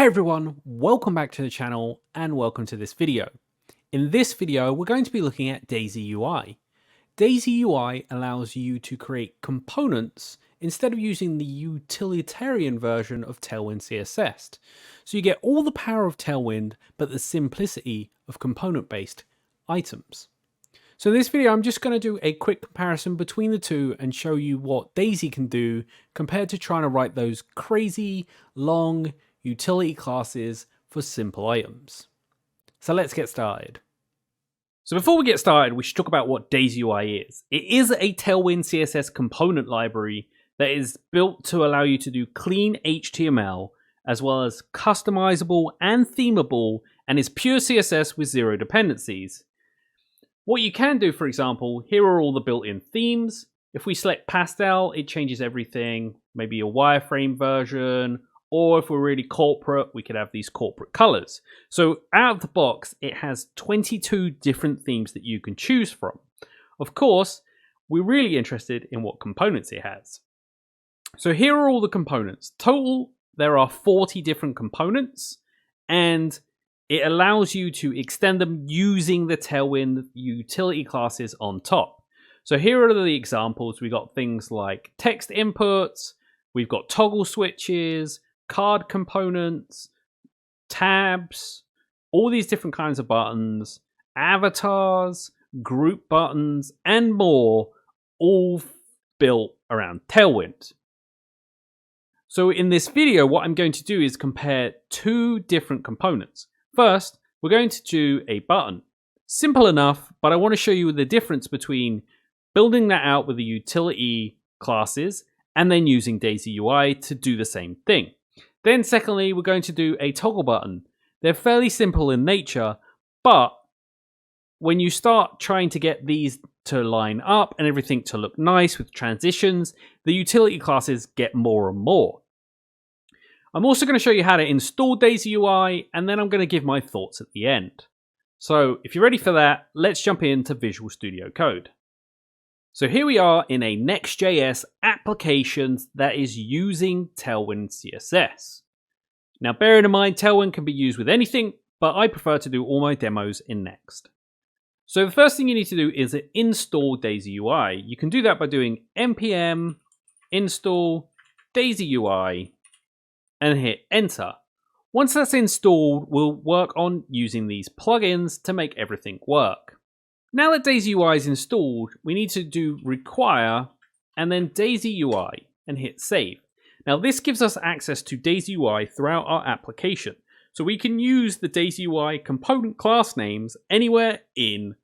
Hey everyone, welcome back to the channel and welcome to this video. In this video, we're going to be looking at DaisyUI. DaisyUI allows you to create components instead of using the utilitarian version of Tailwind CSS. So you get all the power of Tailwind, but the simplicity of component-based items. So in this video, I'm just going to do a quick comparison between the two and show you what Daisy can do compared to trying to write those crazy, long, utility classes for simple items. So let's get started. So before we get started, we should talk about what DaisyUI is. It is a Tailwind CSS component library that is built to allow you to do clean HTML as well as customizable and themable, and is pure CSS with zero dependencies. What you can do, for example, here are all the built-in themes. If we select pastel, it changes everything, maybe a wireframe version, or if we're really corporate, we could have these corporate colors. So out of the box, it has 22 different themes that you can choose from. Of course, we're really interested in what components it has. So here are all the components. Total, there are 40 different components, and it allows you to extend them using the Tailwind utility classes on top. So here are the examples. We got things like text inputs, we've got toggle switches, card components, tabs, all these different kinds of buttons, avatars, group buttons, and more, all built around Tailwind. So in this video, what I'm going to do is compare two different components. First, we're going to do a button. Simple enough, but I want to show you the difference between building that out with the utility classes and then using DaisyUI to do the same thing. Then secondly, we're going to do a toggle button. They're fairly simple in nature, but when you start trying to get these to line up and everything to look nice with transitions, the utility classes get more and more. I'm also going to show you how to install DaisyUI, and then I'm going to give my thoughts at the end. So if you're ready for that, let's jump into Visual Studio Code. So here we are in a Next.js application that is using Tailwind CSS. Now bearing in mind, Tailwind can be used with anything, but I prefer to do all my demos in Next. So the first thing you need to do is install DaisyUI. You can do that by doing npm install DaisyUI and hit enter. Once that's installed, we'll work on using these plugins to make everything work. Now that DaisyUI is installed, we need to do require and then DaisyUI and hit save. Now this gives us access to DaisyUI throughout our application. So we can use the DaisyUI component class names anywhere in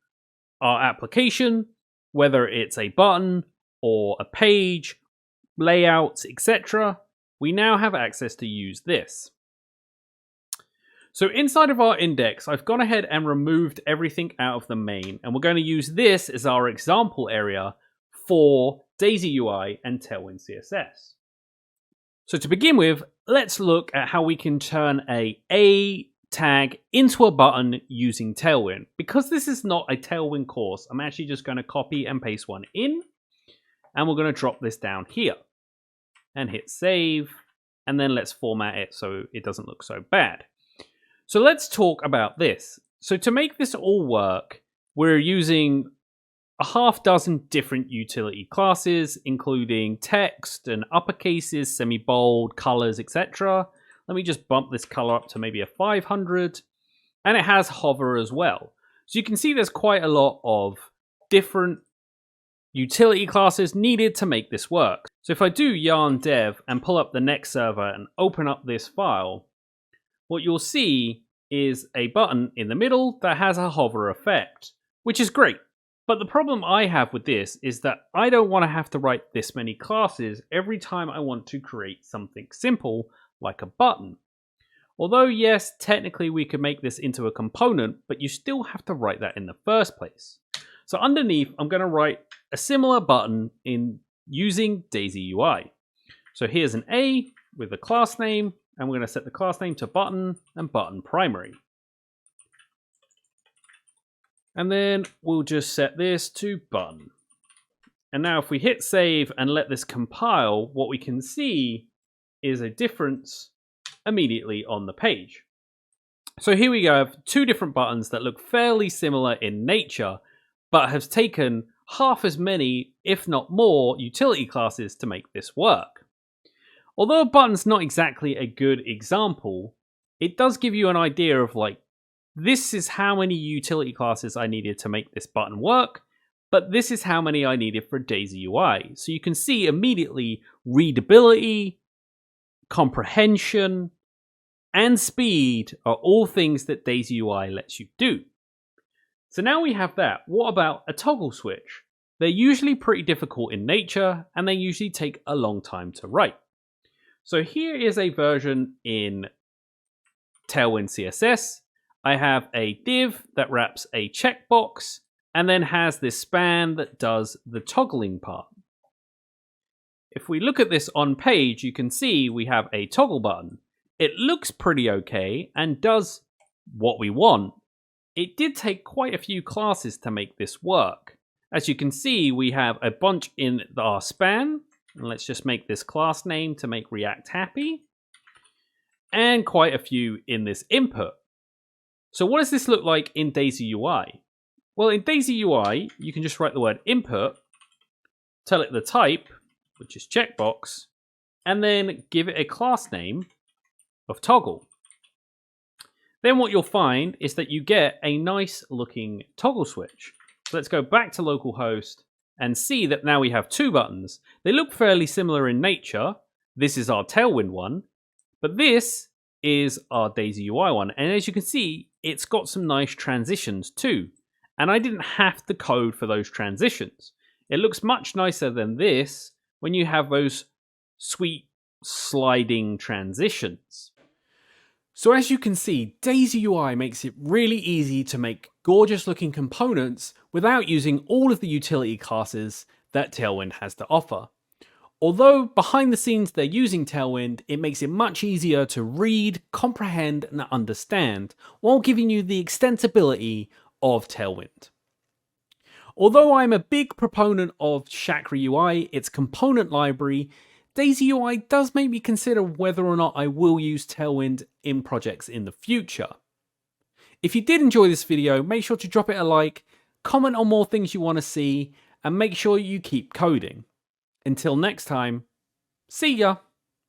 our application, whether it's a button or a page, layouts, etc. We now have access to use this. So inside of our index, I've gone ahead and removed everything out of the main, and we're going to use this as our example area for DaisyUI and Tailwind CSS. So to begin with, let's look at how we can turn a tag into a button using Tailwind. Because this is not a Tailwind course, I'm actually just going to copy and paste one in, and we're going to drop this down here and hit save, and then let's format it so it doesn't look so bad. So let's talk about this. So to make this all work, we're using a half dozen different utility classes, including text and uppercases, semi-bold, colors, etc. Let me just bump this color up to maybe a 500, and it has hover as well. So you can see there's quite a lot of different utility classes needed to make this work. So if I do yarn dev and pull up the next server and open up this file, what you'll see is a button in the middle that has a hover effect, which is great. But the problem I have with this is that I don't want to have to write this many classes every time I want to create something simple like a button. Although yes, technically we could make this into a component, but you still have to write that in the first place. So underneath, I'm going to write a similar button in using DaisyUI. So here's an A with a class name, and we're going to set the class name to button and button primary. And then we'll just set this to button. And now if we hit save and let this compile, what we can see is a difference immediately on the page. So here we go, I have two different buttons that look fairly similar in nature, but have taken half as many, if not more, utility classes to make this work. Although a button's not exactly a good example, it does give you an idea of like, this is how many utility classes I needed to make this button work, but this is how many I needed for DaisyUI. So you can see immediately readability, comprehension, and speed are all things that DaisyUI lets you do. So now we have that. What about a toggle switch? They're usually pretty difficult in nature, and they usually take a long time to write. So here is a version in Tailwind CSS. I have a div that wraps a checkbox, and then has this span that does the toggling part. If we look at this on page, you can see we have a toggle button. It looks pretty okay and does what we want. It did take quite a few classes to make this work. As you can see, we have a bunch in our span. And let's just make this class name to make React happy. And quite a few in this input. So what does this look like in DaisyUI? Well, in DaisyUI, you can just write the word input, tell it the type, which is checkbox, and then give it a class name of toggle. Then what you'll find is that you get a nice looking toggle switch. So let's go back to localhost and see that now we have two buttons. They look fairly similar in nature. This is our Tailwind one, but this is our DaisyUI one. And as you can see, it's got some nice transitions too. And I didn't have to code for those transitions. It looks much nicer than this when you have those sweet sliding transitions. So as you can see, DaisyUI makes it really easy to make gorgeous looking components without using all of the utility classes that Tailwind has to offer. Although behind the scenes they're using Tailwind, it makes it much easier to read, comprehend, and understand, while giving you the extensibility of Tailwind. Although I'm a big proponent of Chakra UI, its component library, DaisyUI does make me consider whether or not I will use Tailwind in projects in the future. If you did enjoy this video, make sure to drop it a like, comment on more things you want to see, and make sure you keep coding. Until next time, see ya!